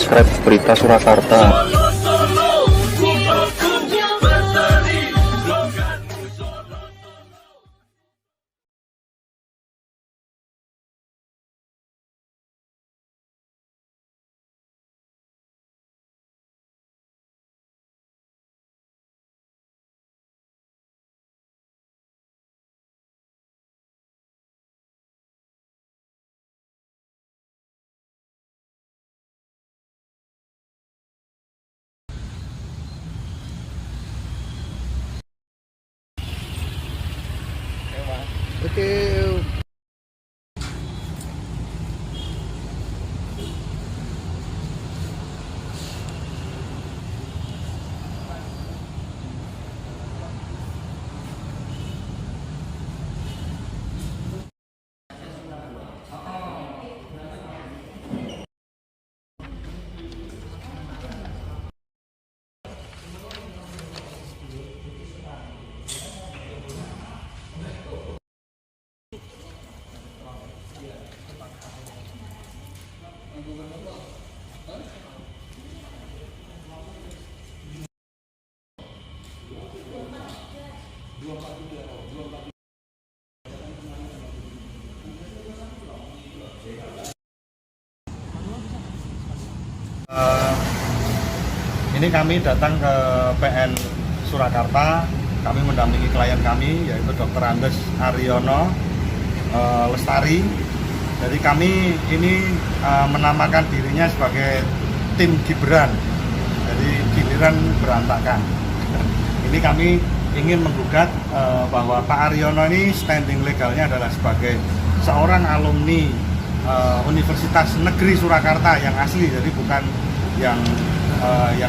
subscribe Berita Surakarta. Oke. Ini kami datang ke PN Surakarta, kami mendampingi klien kami yaitu Dr. Andes Aryono Lestari. Jadi kami ini menamakan dirinya sebagai tim Gibran, jadi giliran berantakan. Ini kami ingin menggugat bahwa Pak Aryono ini standing legalnya adalah sebagai seorang alumni Universitas Negeri Surakarta yang asli, jadi bukan yang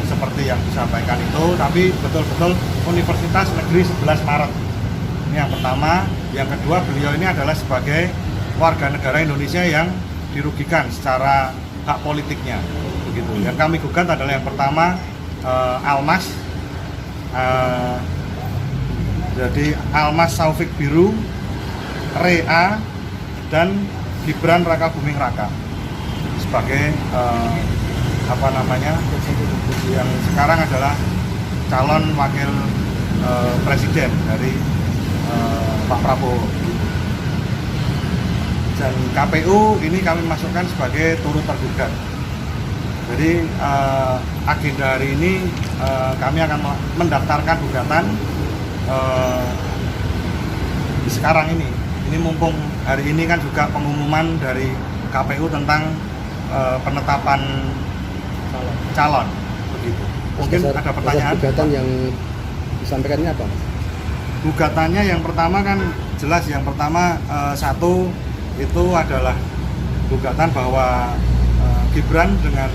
seperti yang disampaikan itu, tapi betul-betul Universitas Negeri 11 Maret. Ini yang pertama. Yang kedua, beliau ini adalah sebagai warga negara Indonesia yang dirugikan secara hak politiknya, begitu. Yang kami gugat adalah yang pertama Almas, jadi Almas Taufik Biru, Rea, dan Gibran Raka Buming Raka sebagai yang sekarang adalah calon wakil presiden dari Pak Prabowo. Dan KPU ini kami masukkan sebagai turut tergugat. Jadi agenda hari ini kami akan mendaftarkan gugatan sekarang ini. Ini mumpung hari ini kan juga pengumuman dari KPU tentang penetapan calon, begitu. Mungkin ada pertanyaan. Gugatan yang disampaikan ini apa, Mas? Gugatannya yang pertama kan jelas, yang pertama satu itu adalah gugatan bahwa Gibran dengan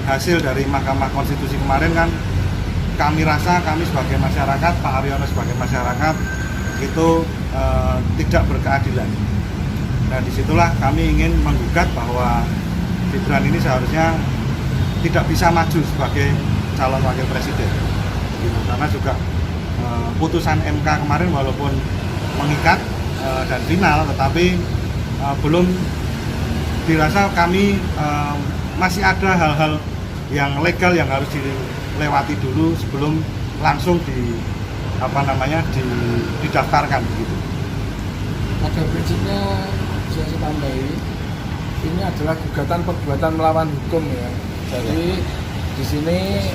hasil dari Mahkamah Konstitusi kemarin kan kami rasa, kami sebagai masyarakat, Pak Aryono sebagai masyarakat itu tidak berkeadilan. Nah, disitulah kami ingin menggugat bahwa Gibran ini seharusnya tidak bisa maju sebagai calon wakil presiden, gitu. Karena juga putusan MK kemarin walaupun mengikat dan final, tetapi belum dirasa kami masih ada hal-hal yang legal yang harus dilewati dulu sebelum langsung didaftarkan, begitu. Pada prinsipnya saya tambahi, ini adalah gugatan perbuatan melawan hukum ya. Jadi di sini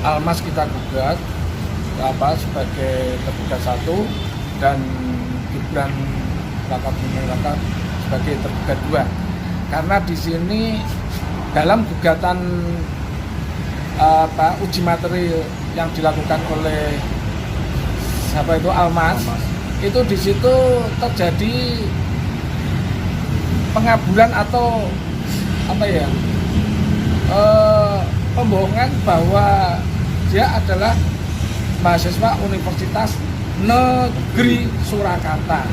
Almas kita gugat sebagai tergugat satu dan Gibran Raka Buming Raka sebagai tergugat dua. Karena di sini dalam gugatan uji materi yang dilakukan oleh Almas, itu di situ terjadi pengabulan atau pembohongan bahwa dia adalah mahasiswa Universitas Negeri Surakarta.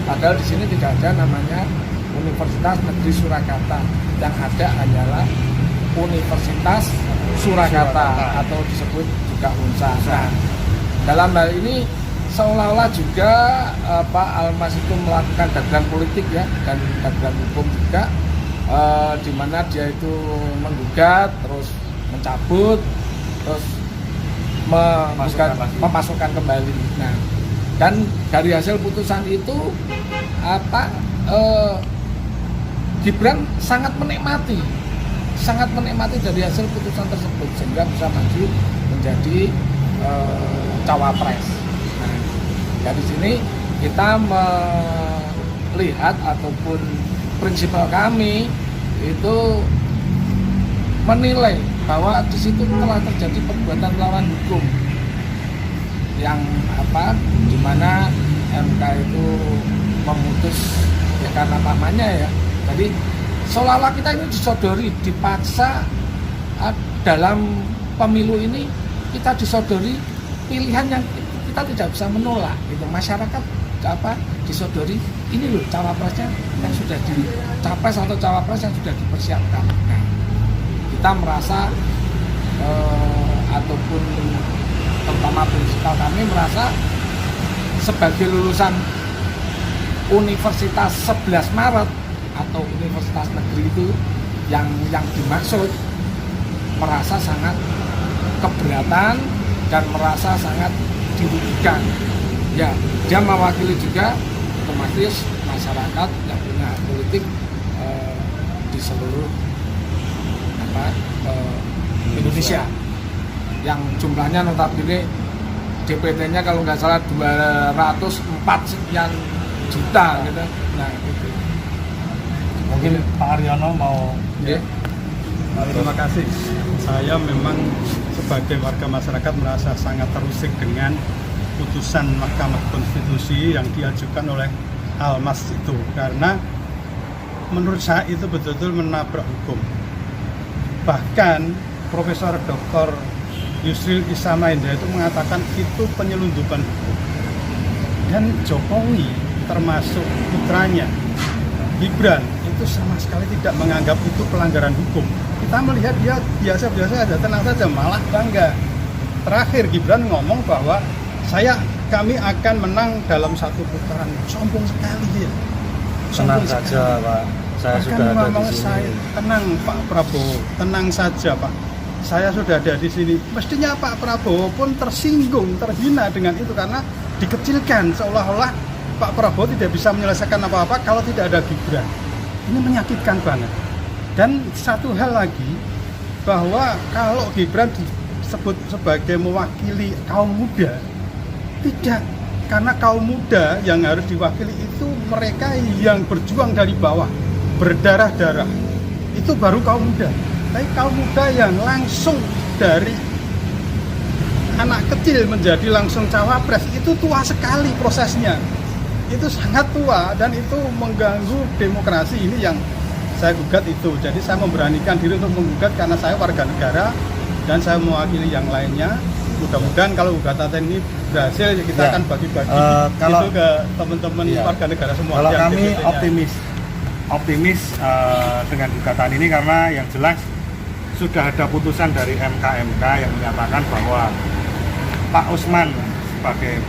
Padahal di sini tidak ada namanya Universitas Negeri Surakarta, yang ada hanyalah Universitas Surakarta atau disebut juga UNSA. Nah, dalam hal ini seolah-olah juga Pak Almas itu melakukan dagelan politik ya, dan dagelan hukum juga, di mana dia itu menggugat, terus mencabut, terus memasukkan kembali. Nah, dan dari hasil putusan itu Gibran sangat menikmati dari hasil putusan tersebut sehingga bisa maju menjadi cawapres. Nah, dari sini kita melihat ataupun prinsipal kami itu menilai bahwa di situ telah terjadi perbuatan melawan hukum yang di mana MK itu memutus ya karena namanya ya. Jadi seolah-olah kita ini disodori, dipaksa dalam pemilu ini kita disodori pilihan yang kita tidak bisa menolak. Gitu. Masyarakat disodori ini loh cawapresnya yang sudah capres atau cawapres yang sudah dipersiapkan. Nah, kita merasa ataupun terutama prinsipal kami merasa sebagai lulusan Universitas 11 Maret atau Universitas Negeri itu yang dimaksud merasa sangat keberatan dan merasa sangat dirugikan. Ya, dia mewakili juga otomatis masyarakat yang punya hak politik di seluruh Indonesia yang jumlahnya notabene DPT-nya kalau nggak salah 204 sekian juta gitu. Nah, gitu. Mungkin Pak Aryono mau Terima kasih. Saya memang sebagai warga masyarakat merasa sangat terusik dengan putusan Mahkamah Konstitusi yang diajukan oleh Almas itu, karena menurut saya itu betul-betul menabrak hukum. Bahkan Profesor Dr. Yusril Issamahendra itu mengatakan itu penyelundupan hukum. Dan Jokowi termasuk putranya Gibran itu sama sekali tidak menganggap itu pelanggaran hukum. Kita melihat dia biasa-biasa saja, tenang saja, malah bangga. Terakhir Gibran ngomong bahwa kami akan menang dalam satu putaran. Sombong sekali dia. tenang saja Pak, saya sudah ada di sini. Tenang Pak Prabowo, tenang saja Pak. Saya sudah ada di sini. Mestinya Pak Prabowo pun tersinggung, terhina dengan itu karena dikecilkan seolah-olah Pak Prabowo tidak bisa menyelesaikan apa-apa kalau tidak ada Gibran. Ini menyakitkan banget. Dan satu hal lagi, bahwa kalau Gibran disebut sebagai mewakili kaum muda, tidak. Karena kaum muda yang harus diwakili itu mereka yang berjuang dari bawah, berdarah-darah. Itu baru kaum muda. Tapi kaum muda yang langsung dari anak kecil menjadi langsung cawapres, itu tua sekali prosesnya. Itu sangat tua dan itu mengganggu demokrasi. Ini yang saya gugat itu. Jadi saya memberanikan diri untuk menggugat karena saya warga negara dan saya mewakili yang lainnya. Mudah-mudahan kalau gugatan ini berhasil kita akan bagi-bagi itu ke teman-teman warga negara semua. Kalau kami optimis dengan gugatan ini karena yang jelas sudah ada putusan dari MK yang menyatakan bahwa Pak Usman sebagai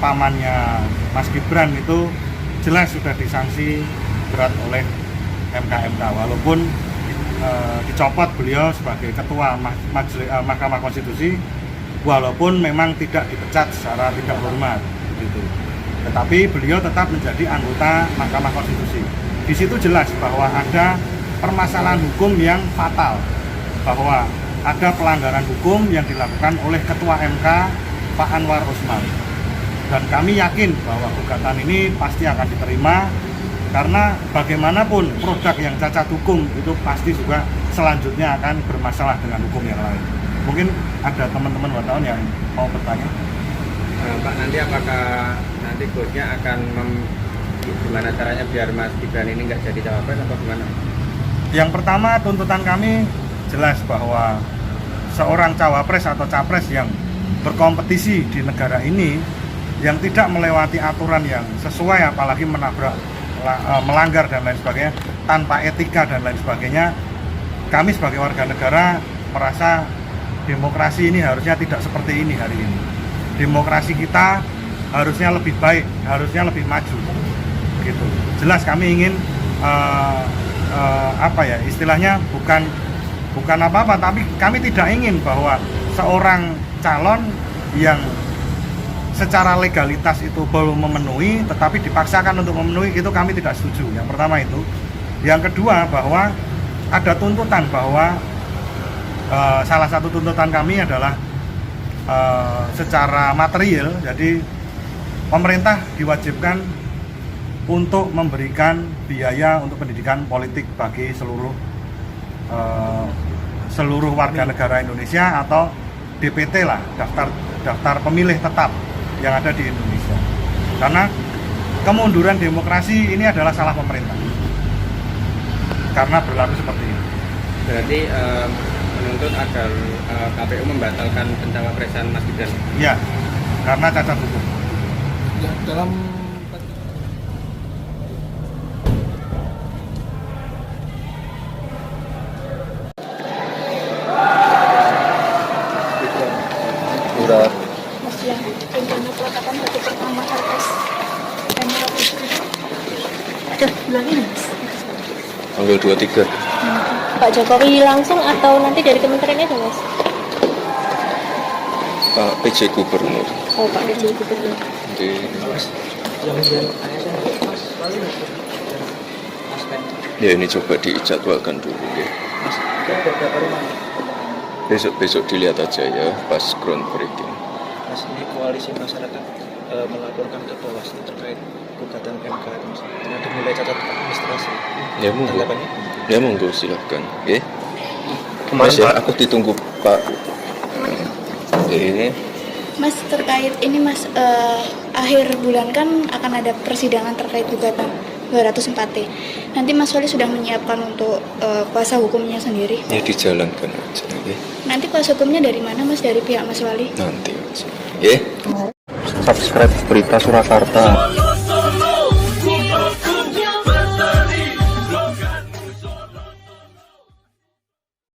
pamannya Mas Gibran itu jelas sudah disanksi berat oleh MK walaupun dicopot beliau sebagai ketua Mahkamah Konstitusi, walaupun memang tidak dipecat secara tidak hormat gitu. Tetapi beliau tetap menjadi anggota Mahkamah Konstitusi. Di situ jelas bahwa ada permasalahan hukum yang fatal, bahwa ada pelanggaran hukum yang dilakukan oleh ketua MK Pak Anwar Usman. Dan kami yakin bahwa gugatan ini pasti akan diterima karena bagaimanapun produk yang cacat hukum itu pasti juga selanjutnya akan bermasalah dengan hukum yang lain. Mungkin ada teman-teman wartawan yang mau bertanya. Pak, nanti apakah nanti Golnya akan gimana caranya biar Mas Gibran ini nggak jadi cawapres atau gimana? Yang pertama, tuntutan kami jelas bahwa seorang cawapres atau capres yang berkompetisi di negara ini yang tidak melewati aturan yang sesuai, apalagi melanggar dan lain sebagainya, tanpa etika dan lain sebagainya, kami sebagai warga negara merasa demokrasi ini harusnya tidak seperti ini hari ini. Demokrasi kita harusnya lebih baik, harusnya lebih maju gitu. Jelas kami ingin apa ya istilahnya bukan apa-apa, tapi kami tidak ingin bahwa seorang calon yang secara legalitas itu belum memenuhi tetapi dipaksakan untuk memenuhi, itu kami tidak setuju. Yang pertama itu. Yang kedua, bahwa ada tuntutan bahwa salah satu tuntutan kami adalah secara material, jadi pemerintah diwajibkan untuk memberikan biaya untuk pendidikan politik bagi seluruh warga negara Indonesia atau DPT lah, daftar pemilih tetap yang ada di Indonesia. Karena kemunduran demokrasi ini adalah salah pemerintah. Karena berlaku seperti ini. Berarti menuntut agar KPU membatalkan pencapresan Mas Gibran. Iya, karena cacat hukum. Ya, dalam Udah. Mas yang rencana peletakan batu pertama RS Emerald itu ada bulan ini Mas? Tanggal 23. Pak Jokowi langsung atau nanti dari kementerian aja Mas? Pak PJ Gubernur. Oh Pak PJ Gubernur. Di ya ini coba dijadwalkan dulu ya. Besok dilihat aja ya pas groundbreaking. Mas, ini koalisi masyarakat melaporkan ke Bawaslu terkait gugatan MK itu karena dimulai cacat administrasi. Ya monggo. Tanggapannya? Ya monggo silahkan. Oke. Mas ya, aku ditunggu Pak. Oke. Mas terkait ini Mas akhir bulan kan akan ada persidangan terkait gugatan 204T. Nanti Mas Wali sudah menyiapkan untuk kuasa hukumnya sendiri. Ya dijalankan aja. Oke. Nanti kuasa hukumnya dari mana Mas? Dari pihak Mas Wali? Nanti aja. Oke. Subscribe Berita Surakarta.